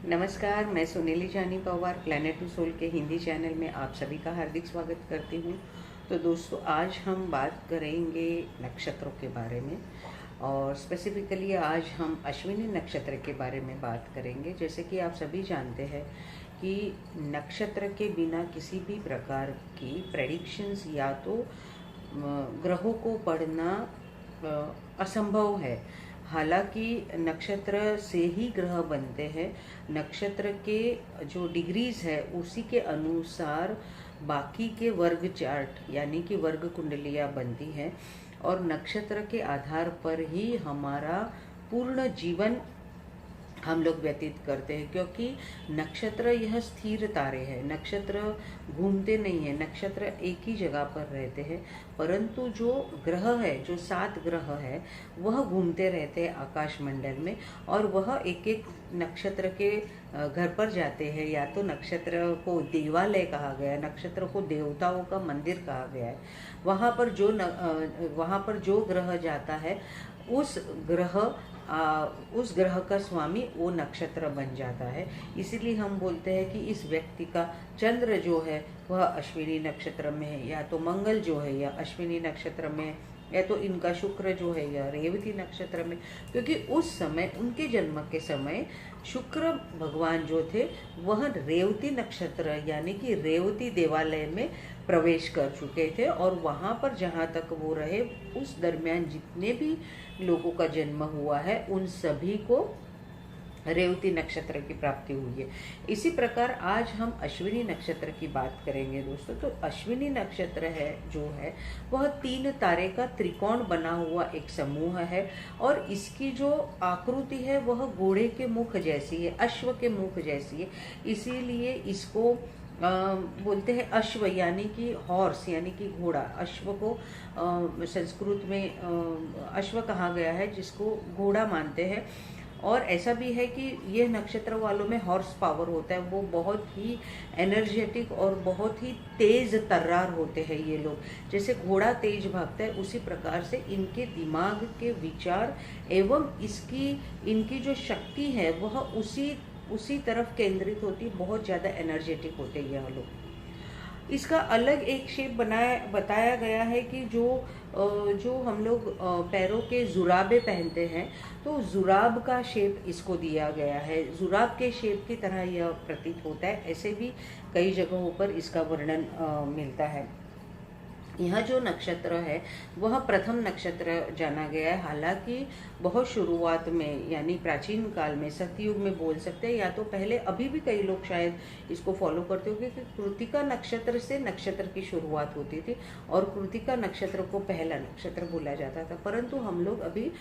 नमस्कार, मैं सुनीली जानी पवार प्लैनेट टू सोल के हिंदी चैनल में आप सभी का हार्दिक स्वागत करती हूँ। तो दोस्तों, आज हम बात करेंगे नक्षत्रों के बारे में और स्पेसिफिकली आज हम अश्विनी नक्षत्र के बारे में बात करेंगे। जैसे कि आप सभी जानते हैं कि नक्षत्र के बिना किसी भी प्रकार की प्रेडिक्शंस या तो ग्रहों को पढ़ना असंभव है। हालांकि नक्षत्र से ही ग्रह बनते हैं। नक्षत्र के जो डिग्रीज है उसी के अनुसार बाकी के वर्ग चार्ट यानी कि वर्ग कुंडलियाँ बनती हैं और नक्षत्र के आधार पर ही हमारा पूर्ण जीवन हम लोग व्यतीत करते हैं, क्योंकि नक्षत्र यह स्थिर तारे हैं। नक्षत्र घूमते नहीं हैं, नक्षत्र एक ही जगह पर रहते हैं। परंतु जो ग्रह है, जो 7 ग्रह है, वह घूमते रहते हैं आकाश मंडल में और वह एक एक नक्षत्र के घर पर जाते हैं। या तो नक्षत्र को देवालय कहा गया है, नक्षत्र को देवताओं का मंदिर कहा गया है। वहाँ पर जो ग्रह जाता है उस ग्रह का स्वामी वो नक्षत्र बन जाता है। इसीलिए हम बोलते हैं कि इस व्यक्ति का चंद्र जो है वह अश्विनी नक्षत्र में है, या तो मंगल जो है या अश्विनी नक्षत्र में, या तो इनका शुक्र जो है या रेवती नक्षत्र में। क्योंकि उस समय, उनके जन्म के समय, शुक्र भगवान जो थे वह रेवती नक्षत्र यानी कि रेवती देवालय में प्रवेश कर चुके थे और वहाँ पर जहाँ तक वो रहे, उस दरमियान जितने भी लोगों का जन्म हुआ है उन सभी को रेवती नक्षत्र की प्राप्ति हुई है। इसी प्रकार आज हम अश्विनी नक्षत्र की बात करेंगे दोस्तों। तो अश्विनी नक्षत्र है जो है वह 3 तारे का त्रिकोण बना हुआ एक समूह है और इसकी जो आकृति है वह घोड़े के मुख जैसी है, अश्व के मुख जैसी है। इसीलिए इसको बोलते हैं अश्व यानी कि हॉर्स यानी कि घोड़ा। अश्व को संस्कृत में अश्व कहा गया है, जिसको घोड़ा मानते हैं। और ऐसा भी है कि ये नक्षत्र वालों में हॉर्स पावर होता है, वो बहुत ही एनर्जेटिक और बहुत ही तेज तर्रार होते हैं ये लोग। जैसे घोड़ा तेज भागता है उसी प्रकार से इनके दिमाग के विचार एवं इनकी जो शक्ति है वह उसी तरफ केंद्रित होती, बहुत ज़्यादा एनर्जेटिक होते हैं यह लोग। इसका अलग एक शेप बताया गया है कि जो हम लोग पैरों के जुराबे पहनते हैं, तो जुराब का शेप इसको दिया गया है। जुराब के शेप की तरह यह प्रतीत होता है। ऐसे भी कई जगहों पर इसका वर्णन मिलता है। यह जो नक्षत्र है वह प्रथम नक्षत्र जाना गया है। हालांकि बहुत शुरुआत में यानी प्राचीन काल में, सतयुग में बोल सकते हैं, या तो पहले, अभी भी कई लोग शायद इसको फॉलो करते होंगे कि कृतिका नक्षत्र से नक्षत्र की शुरुआत होती थी और कृतिका नक्षत्र को पहला नक्षत्र बोला जाता था। परंतु हम लोग अभी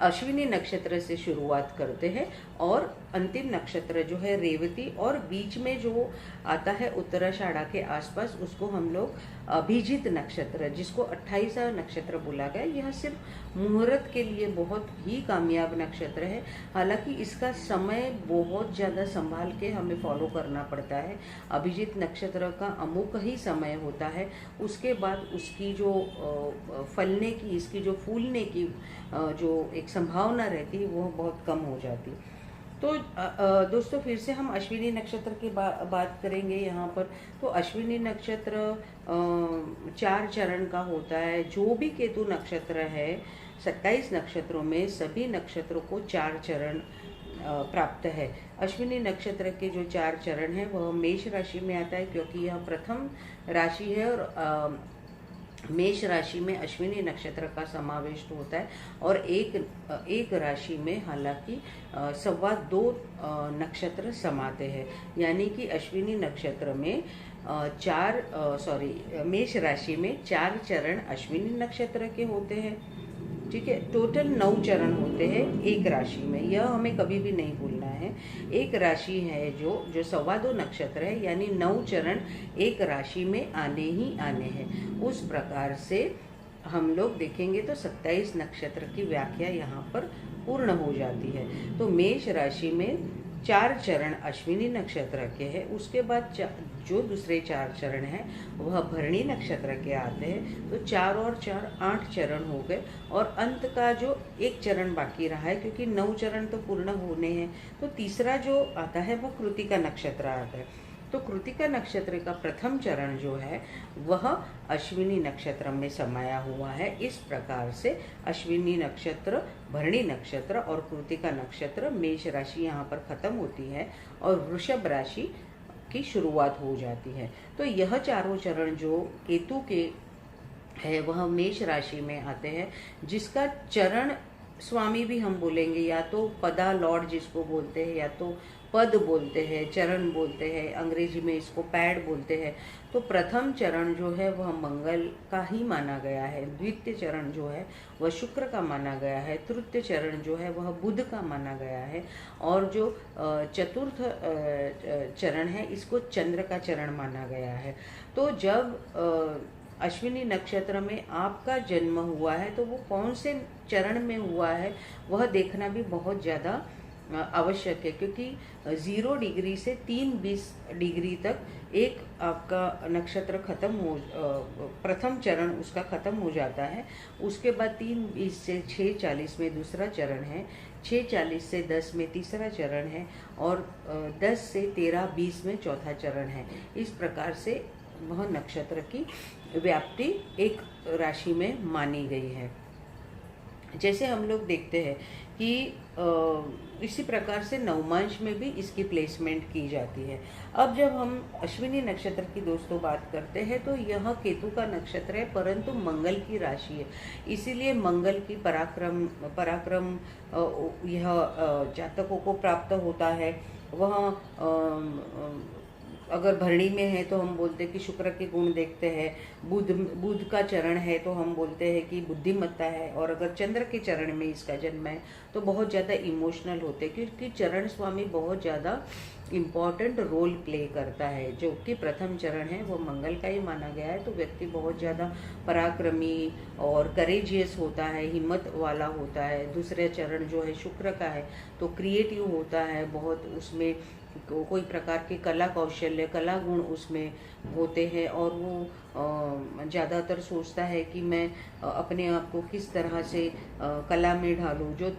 अश्विनी नक्षत्र से शुरुआत करते हैं और अंतिम नक्षत्र जो है रेवती, और बीच में जो आता है उत्तराषाढ़ा के आसपास, उसको हम लोग अभिजीत नक्षत्र, जिसको 28वां नक्षत्र बोला गया। यह सिर्फ मुहूर्त के लिए बहुत ही कामयाब नक्षत्र है। हालांकि इसका समय बहुत ज़्यादा संभाल के हमें फॉलो करना पड़ता है। अभिजीत नक्षत्र का अमुक ही समय होता है, उसके बाद उसकी जो फलने की, इसकी जो फूलने की जो एक संभावना रहती है वो बहुत कम हो जाती। तो दोस्तों, फिर से हम अश्विनी नक्षत्र की बात करेंगे यहाँ पर। तो अश्विनी नक्षत्र 4 चरण का होता है। जो भी केतु नक्षत्र है, 27 नक्षत्रों में सभी नक्षत्रों को 4 चरण प्राप्त है। अश्विनी नक्षत्र के जो 4 चरण हैं वह मेष राशि में आता है, क्योंकि यह प्रथम राशि है और मेष राशि में अश्विनी नक्षत्र का समावेश होता है। और एक राशि में हालांकि 2.25 नक्षत्र समाते हैं, यानी कि अश्विनी नक्षत्र में मेष राशि में 4 चरण अश्विनी नक्षत्र के होते हैं। ठीक है, टोटल 9 चरण होते हैं एक राशि में, यह हमें कभी भी नहीं भूलना है। एक राशि है जो 2.25 नक्षत्र है, यानी 9 चरण एक राशि में आने ही आने हैं। उस प्रकार से हम लोग देखेंगे तो 27 नक्षत्र की व्याख्या यहाँ पर पूर्ण हो जाती है। तो मेष राशि में 4 चरण अश्विनी नक्षत्र के हैं, उसके बाद जो दूसरे 4 चरण हैं वह भरणी नक्षत्र के आते हैं। तो 4 और 4 8 चरण हो गए, और अंत का जो एक चरण बाकी रहा है, क्योंकि 9 चरण तो पूर्ण होने हैं, तो तीसरा जो आता है वह कृतिका नक्षत्र आता है। तो कृतिका नक्षत्र का प्रथम चरण जो है वह अश्विनी नक्षत्र में समाया हुआ है। इस प्रकार से अश्विनी नक्षत्र, भरणी नक्षत्र और कृतिका नक्षत्र, मेष राशि यहाँ पर खत्म होती है और वृषभ राशि की शुरुआत हो जाती है। तो यह चारों चरण जो केतु के है वह मेष राशि में आते हैं, जिसका चरण स्वामी भी हम बोलेंगे, या तो पदा लॉर्ड जिसको बोलते हैं, या तो पद बोलते हैं, चरण बोलते हैं, अंग्रेजी में इसको पैड बोलते हैं। तो प्रथम चरण जो है वह मंगल का ही माना गया है, द्वितीय चरण जो है वह शुक्र का माना गया है, तृतीय चरण जो है वह बुध का माना गया है, और जो चतुर्थ चरण है इसको चंद्र का चरण माना गया है। तो जब अश्विनी नक्षत्र में आपका जन्म हुआ है तो वो कौन से चरण में हुआ है वह देखना भी बहुत ज़्यादा आवश्यक है, क्योंकि 0 डिग्री से 3-20 डिग्री तक एक आपका नक्षत्र खत्म हो, प्रथम चरण उसका खत्म हो जाता है। उसके बाद 3:20 से 6:40 में दूसरा चरण है, 6:40 से 10 में तीसरा चरण है, और 10 से 13:20 में चौथा चरण है। इस प्रकार से वह नक्षत्र की व्याप्ति एक राशि में मानी गई है। जैसे हम लोग देखते हैं कि इसी प्रकार से नवमांश में भी इसकी प्लेसमेंट की जाती है। अब जब हम अश्विनी नक्षत्र की दोस्तों बात करते हैं तो यह केतु का नक्षत्र है, परंतु मंगल की राशि है, इसीलिए मंगल की पराक्रम यह जातकों को प्राप्त होता है। वह अगर भरणी में है तो हम बोलते हैं कि शुक्र के गुण देखते हैं, बुध का चरण है तो हम बोलते हैं कि बुद्धिमत्ता है, और अगर चंद्र के चरण में इसका जन्म है तो बहुत ज़्यादा इमोशनल होते हैं, क्योंकि चरण स्वामी बहुत ज़्यादा इम्पॉर्टेंट रोल प्ले करता है। जो कि प्रथम चरण है वो मंगल का ही माना गया है, तो व्यक्ति बहुत ज़्यादा पराक्रमी और करेजियस होता है, हिम्मत वाला होता है। दूसरे चरण जो है शुक्र का है तो क्रिएटिव होता है, बहुत उसमें कोई प्रकार के कला कौशल्य, कला गुण उसमें होते हैं, और वो ज़्यादातर सोचता है कि मैं अपने आप को किस तरह से कला में ढालूं। जो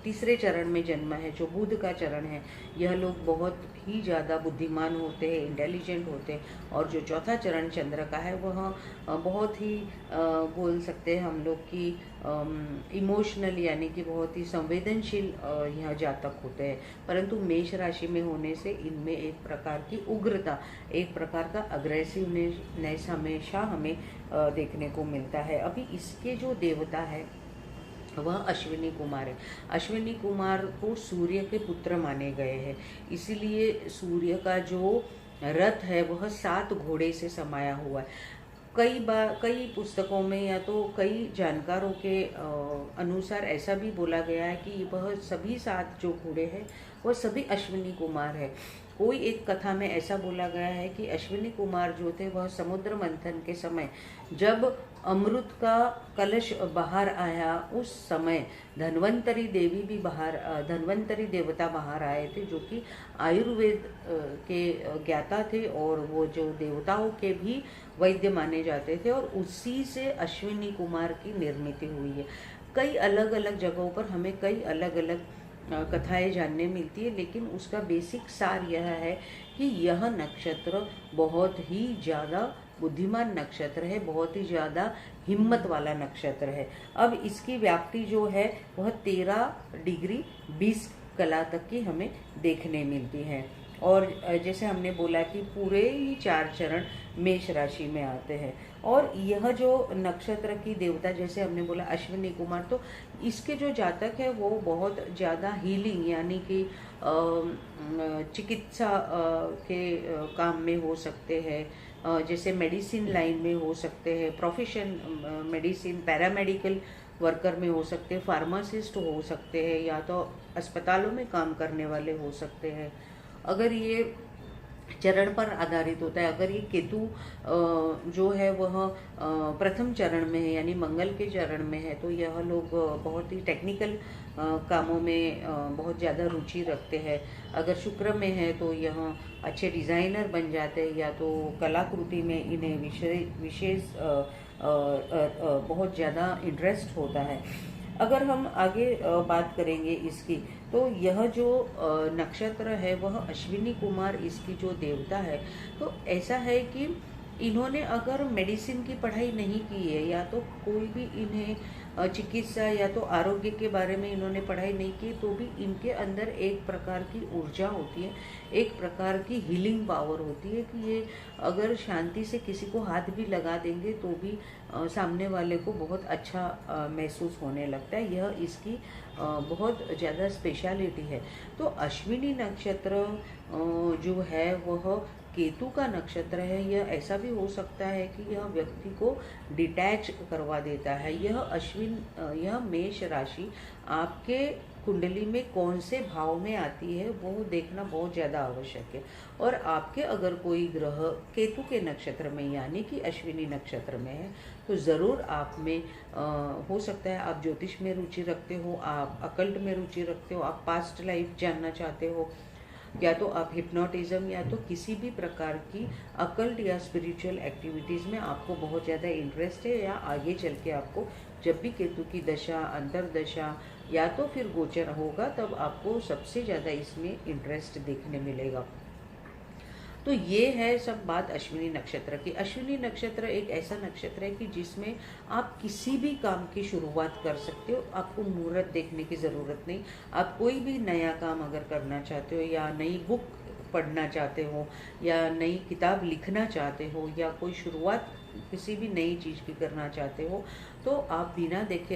तीसरे चरण में जन्म है, जो बुध का चरण है, यह लोग बहुत ही ज़्यादा बुद्धिमान होते हैं, इंटेलिजेंट होते हैं, और जो चौथा चरण चंद्र का है वह बहुत ही बोल सकते हैं हम लोग कि इमोशनल, यानी कि बहुत ही संवेदनशील यह जातक होते हैं। परंतु मेष राशि में होने से इनमें एक प्रकार की उग्रता, एक प्रकार का अग्रेसिवनेस हमेशा हमें देखने को मिलता है। अभी इसके जो देवता है वह अश्विनी कुमार है। अश्विनी कुमार को सूर्य के पुत्र माने गए हैं, इसीलिए सूर्य का जो रथ है वह 7 घोड़े से समाया हुआ है। कई पुस्तकों में या तो कई जानकारों के अनुसार ऐसा भी बोला गया है कि वह सभी 7 जो घोड़े हैं वह सभी अश्विनी कुमार है। कोई एक कथा में ऐसा बोला गया है कि अश्विनी कुमार जो थे वह समुद्र मंथन के समय जब अमृत का कलश बाहर आया, उस समय धन्वंतरी देवता बाहर आए थे, जो कि आयुर्वेद के ज्ञाता थे, और वो जो देवताओं के भी वैद्य माने जाते थे, और उसी से अश्विनी कुमार की निर्मित हुई है। कई अलग अलग जगहों पर हमें कई अलग अलग कथाएं जानने मिलती है, लेकिन उसका बेसिक सार यह है कि यह नक्षत्र बहुत ही ज़्यादा बुद्धिमान नक्षत्र है, बहुत ही ज़्यादा हिम्मत वाला नक्षत्र है। अब इसकी व्याप्ति जो है वह 13 डिग्री 20 कला तक की हमें देखने मिलती है। और जैसे हमने बोला कि पूरे ही 4 चरण मेष राशि में आते हैं, और यह जो नक्षत्र की देवता, जैसे हमने बोला अश्विनी कुमार, तो इसके जो जातक है वो बहुत ज़्यादा हीलिंग, यानी कि चिकित्सा के काम में हो सकते हैं, जैसे मेडिसिन लाइन में हो सकते हैं, प्रोफेशन मेडिसिन, पैरामेडिकल वर्कर में हो सकते हैं, फार्मासिस्ट हो सकते हैं, या तो अस्पतालों में काम करने वाले हो सकते हैं। अगर ये चरण पर आधारित होता है, अगर ये केतु जो है वह प्रथम चरण में है, यानी मंगल के चरण में है, तो यह लोग बहुत ही टेक्निकल कामों में बहुत ज़्यादा रुचि रखते हैं। अगर शुक्र में है तो यह अच्छे डिज़ाइनर बन जाते हैं, या तो कलाकृति में इन्हें विशेष बहुत ज़्यादा इंटरेस्ट होता है। अगर हम आगे बात करेंगे इसकी, तो यह जो नक्षत्र है वह अश्विनी कुमार इसकी जो देवता है। तो ऐसा है कि इन्होंने अगर मेडिसिन की पढ़ाई नहीं की है, या तो कोई भी इन्हें चिकित्सा या तो आरोग्य के बारे में इन्होंने पढ़ाई नहीं की, तो भी इनके अंदर एक प्रकार की ऊर्जा होती है, एक प्रकार की हीलिंग पावर होती है कि ये अगर शांति से किसी को हाथ भी लगा देंगे तो भी सामने वाले को बहुत अच्छा महसूस होने लगता है। यह इसकी बहुत ज़्यादा स्पेशलिटी है। तो अश्विनी नक्षत्र जो है वह केतु का नक्षत्र है। यह ऐसा भी हो सकता है कि यह व्यक्ति को डिटैच करवा देता है। यह मेष राशि आपके कुंडली में कौन से भाव में आती है वो देखना बहुत ज़्यादा आवश्यक है। और आपके अगर कोई ग्रह केतु के नक्षत्र में यानी कि अश्विनी नक्षत्र में है, तो ज़रूर आप में हो सकता है आप ज्योतिष में रुचि रखते हो, आप अकल्ट में रुचि रखते हो, आप पास्ट लाइफ जानना चाहते हो, या तो आप हिप्नोटिज्म या तो किसी भी प्रकार की अकल्ट या स्पिरिचुअल एक्टिविटीज़ में आपको बहुत ज़्यादा इंटरेस्ट है, या आगे चल के आपको जब भी केतु की दशा, अंतर्दशा या तो फिर गोचर होगा, तब आपको सबसे ज़्यादा इसमें इंटरेस्ट देखने मिलेगा। तो ये है सब बात अश्विनी नक्षत्र की। अश्विनी नक्षत्र एक ऐसा नक्षत्र है कि जिसमें आप किसी भी काम की शुरुआत कर सकते हो, आपको मुहूर्त देखने की ज़रूरत नहीं। आप कोई भी नया काम अगर करना चाहते हो, या नई बुक पढ़ना चाहते हो, या नई किताब लिखना चाहते हो, या कोई शुरुआत किसी भी नई चीज़ की करना चाहते हो, तो आप बिना देखे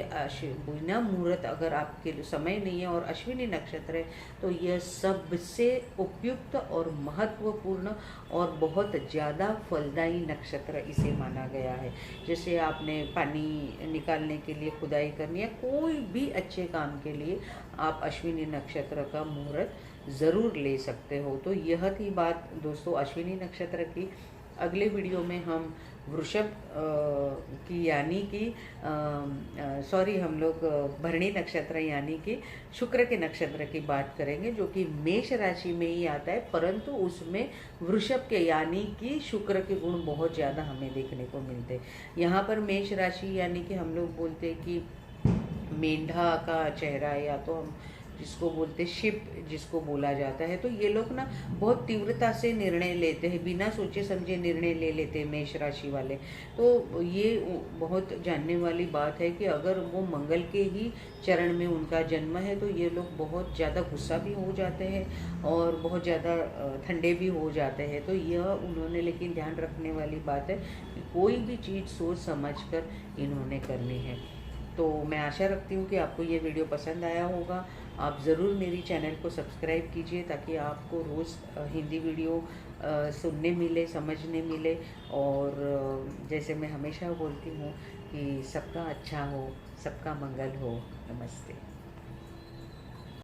बिना मुहूर्त अगर आपके समय नहीं है और अश्विनी नक्षत्र है, तो यह सबसे उपयुक्त और महत्वपूर्ण और बहुत ज़्यादा फलदायी नक्षत्र इसे माना गया है। जैसे आपने पानी निकालने के लिए खुदाई करनी है, कोई भी अच्छे काम के लिए आप अश्विनी नक्षत्र का मुहूर्त ज़रूर ले सकते हो। तो यह थी बात दोस्तों अश्विनी नक्षत्र की। अगले वीडियो में हम वृषभ की यानी कि हम लोग भरणी नक्षत्र यानी कि शुक्र के नक्षत्र की बात करेंगे, जो कि मेष राशि में ही आता है, परंतु उसमें वृषभ के यानी कि शुक्र के गुण बहुत ज़्यादा हमें देखने को मिलते हैं। यहाँ पर मेष राशि यानी कि हम लोग बोलते हैं कि मेंढा का चेहरा, या तो हम जिसको बोलते शिप जिसको बोला जाता है, तो ये लोग ना बहुत तीव्रता से निर्णय लेते हैं, बिना सोचे समझे निर्णय ले लेते हैं मेष राशि वाले। तो ये बहुत जानने वाली बात है कि अगर वो मंगल के ही चरण में उनका जन्म है, तो ये लोग बहुत ज़्यादा गुस्सा भी हो जाते हैं और बहुत ज़्यादा ठंडे भी हो जाते हैं। तो यह उन्होंने लेकिन ध्यान रखने वाली बात है कि कोई भी चीज़ सोच समझ कर इन्होंने करनी है। तो मैं आशा रखती हूँ कि आपको ये वीडियो पसंद आया होगा। आप ज़रूर मेरी चैनल को सब्सक्राइब कीजिए, ताकि आपको रोज़ हिंदी वीडियो सुनने मिले, समझने मिले। और जैसे मैं हमेशा बोलती हूँ कि सबका अच्छा हो, सबका मंगल हो। नमस्ते।